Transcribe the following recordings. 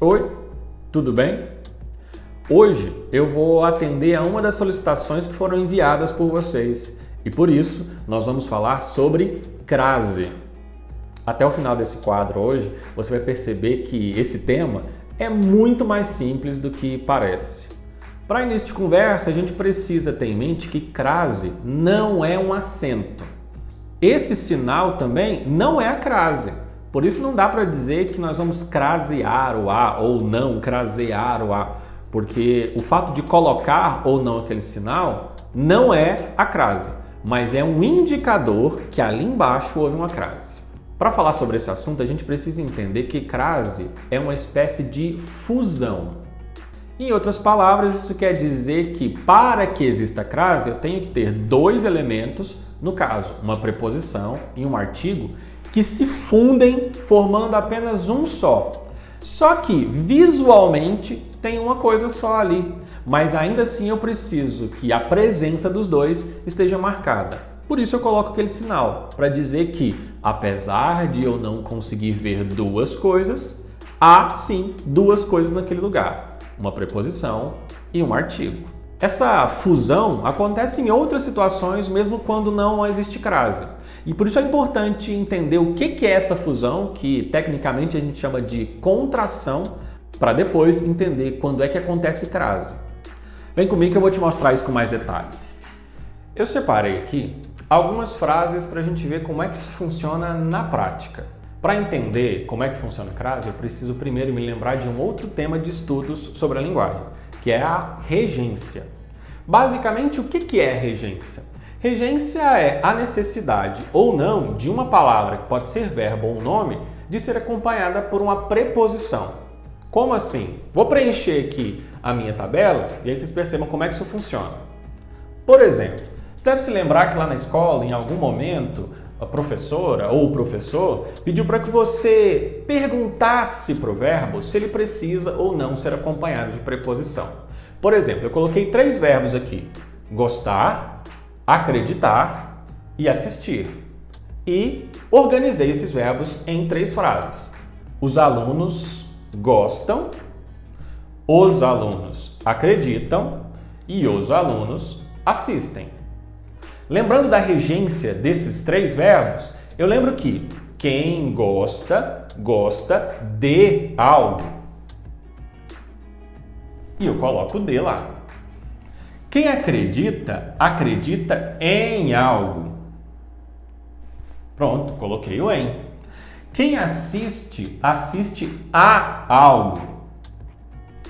Oi, tudo bem? Hoje eu vou atender a uma das solicitações que foram enviadas por vocês e por isso nós vamos falar sobre crase. Até o final desse quadro hoje você vai perceber que esse tema é muito mais simples do que parece. Para início de conversa, a gente precisa ter em mente que crase não é um acento. Esse sinal também não é a crase. Por isso não dá para dizer que nós vamos crasear o A ou não crasear o A, porque o fato de colocar ou não aquele sinal não é a crase, mas é um indicador que ali embaixo houve uma crase. Para falar sobre esse assunto, a gente precisa entender que crase é uma espécie de fusão. Em outras palavras, isso quer dizer que para que exista crase, eu tenho que ter dois elementos, no caso, uma preposição e um artigo, que se fundem formando apenas um só. Só que visualmente tem uma coisa só ali, mas ainda assim eu preciso que a presença dos dois esteja marcada. Por isso eu coloco aquele sinal, para dizer que, apesar de eu não conseguir ver duas coisas, há sim duas coisas naquele lugar, uma preposição e um artigo. Essa fusão acontece em outras situações, mesmo quando não existe crase. E por isso é importante entender o que é essa fusão, que tecnicamente a gente chama de contração, para depois entender quando é que acontece crase. Vem comigo que eu vou te mostrar isso com mais detalhes. Eu separei aqui algumas frases para a gente ver como é que isso funciona na prática. Para entender como é que funciona a crase, eu preciso primeiro me lembrar de um outro tema de estudos sobre a linguagem, que é a regência. Basicamente, o que é regência? Regência é a necessidade ou não de uma palavra, que pode ser verbo ou nome, de ser acompanhada por uma preposição. Como assim? Vou preencher aqui a minha tabela e aí vocês percebam como é que isso funciona. Por exemplo, você deve se lembrar que lá na escola, em algum momento, a professora ou o professor pediu para que você perguntasse para o verbo se ele precisa ou não ser acompanhado de preposição. Por exemplo, eu coloquei 3 verbos aqui: gostar, acreditar e assistir. E organizei esses verbos em 3 frases. Os alunos gostam, os alunos acreditam e os alunos assistem. Lembrando da regência desses 3 verbos, eu lembro que quem gosta, gosta de algo. E eu coloco o de lá. Quem acredita, acredita em algo. Pronto, coloquei o em. Quem assiste, assiste a algo.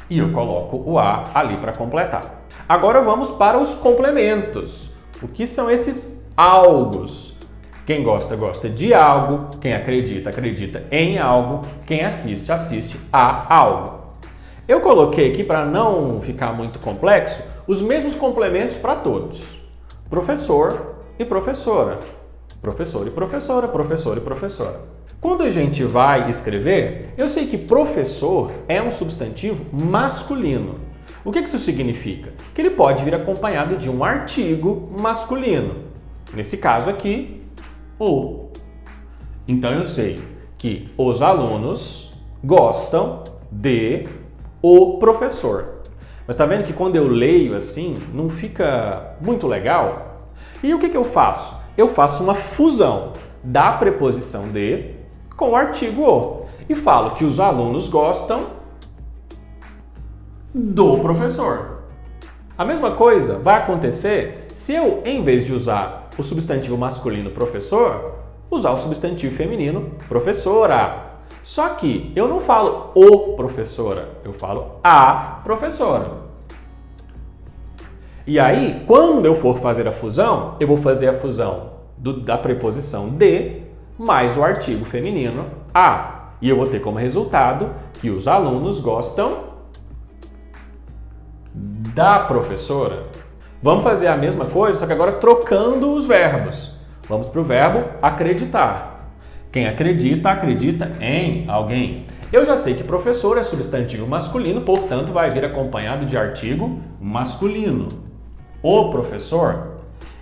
E eu coloco o a ali para completar. Agora vamos para os complementos. O que são esses algos? Quem gosta, gosta de algo. Quem acredita, acredita em algo. Quem assiste, assiste a algo. Eu coloquei aqui, para não ficar muito complexo, os mesmos complementos para todos. Professor e professora. Professor e professora, professor e professora. Quando a gente vai escrever, eu sei que professor é um substantivo masculino. O que isso significa? Que ele pode vir acompanhado de um artigo masculino. Nesse caso aqui, o. Então eu sei que os alunos gostam de o professor. Mas tá vendo que quando eu leio assim, não fica muito legal? E o que eu faço? Eu faço uma fusão da preposição de com o artigo o. E falo que os alunos gostam do professor. A mesma coisa vai acontecer se eu, em vez de usar o substantivo masculino professor, usar o substantivo feminino professora. Só que eu não falo o professora, eu falo a professora. E aí, quando eu for fazer a fusão, eu vou fazer a fusão da preposição de mais o artigo feminino a. E eu vou ter como resultado que os alunos gostam da professora. Vamos fazer a mesma coisa, só que agora trocando os verbos. Vamos para o verbo acreditar. Quem acredita, acredita em alguém. Eu já sei que professor é substantivo masculino, portanto vai vir acompanhado de artigo masculino. O professor.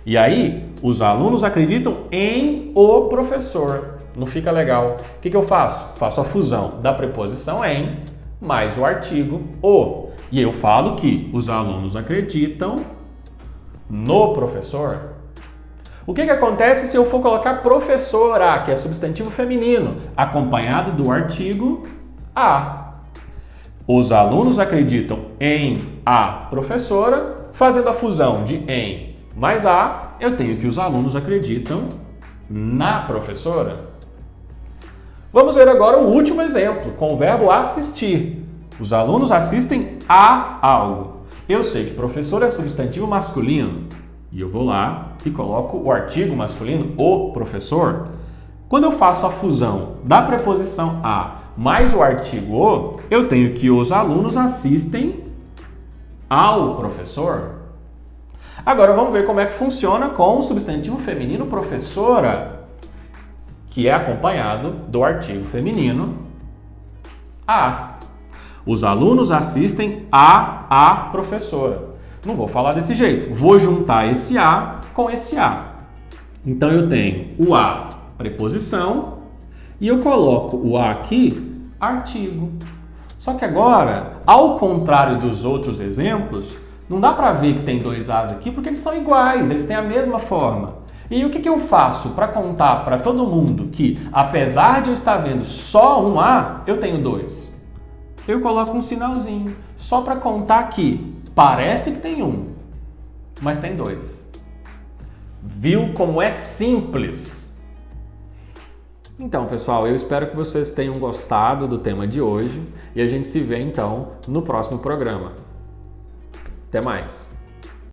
E aí, os alunos acreditam em o professor. Não fica legal. O que eu faço? Faço a fusão da preposição em mais o artigo o. E eu falo que os alunos acreditam no professor. O que acontece se eu for colocar professora, que é substantivo feminino, acompanhado do artigo a? Os alunos acreditam em a professora, fazendo a fusão de em mais a, eu tenho que os alunos acreditam na professora. Vamos ver agora o último exemplo, com o verbo assistir. Os alunos assistem a algo. Eu sei que professor é substantivo masculino. E eu vou lá e coloco o artigo masculino, o professor. Quando eu faço a fusão da preposição a mais o artigo o, eu tenho que os alunos assistem ao professor. Agora vamos ver como é que funciona com o substantivo feminino professora, que é acompanhado do artigo feminino a. Os alunos assistem a professora. Não vou falar desse jeito. Vou juntar esse a com esse a. Então eu tenho o a, preposição, e eu coloco o a aqui, artigo. Só que agora, ao contrário dos outros exemplos, não dá para ver que tem dois as aqui porque eles são iguais, eles têm a mesma forma. E o que eu faço para contar para todo mundo que, apesar de eu estar vendo só um a, eu tenho dois? Eu coloco um sinalzinho, só para contar que parece que tem um, mas tem dois. Viu como é simples? Então, pessoal, eu espero que vocês tenham gostado do tema de hoje e a gente se vê, então, no próximo programa. Até mais!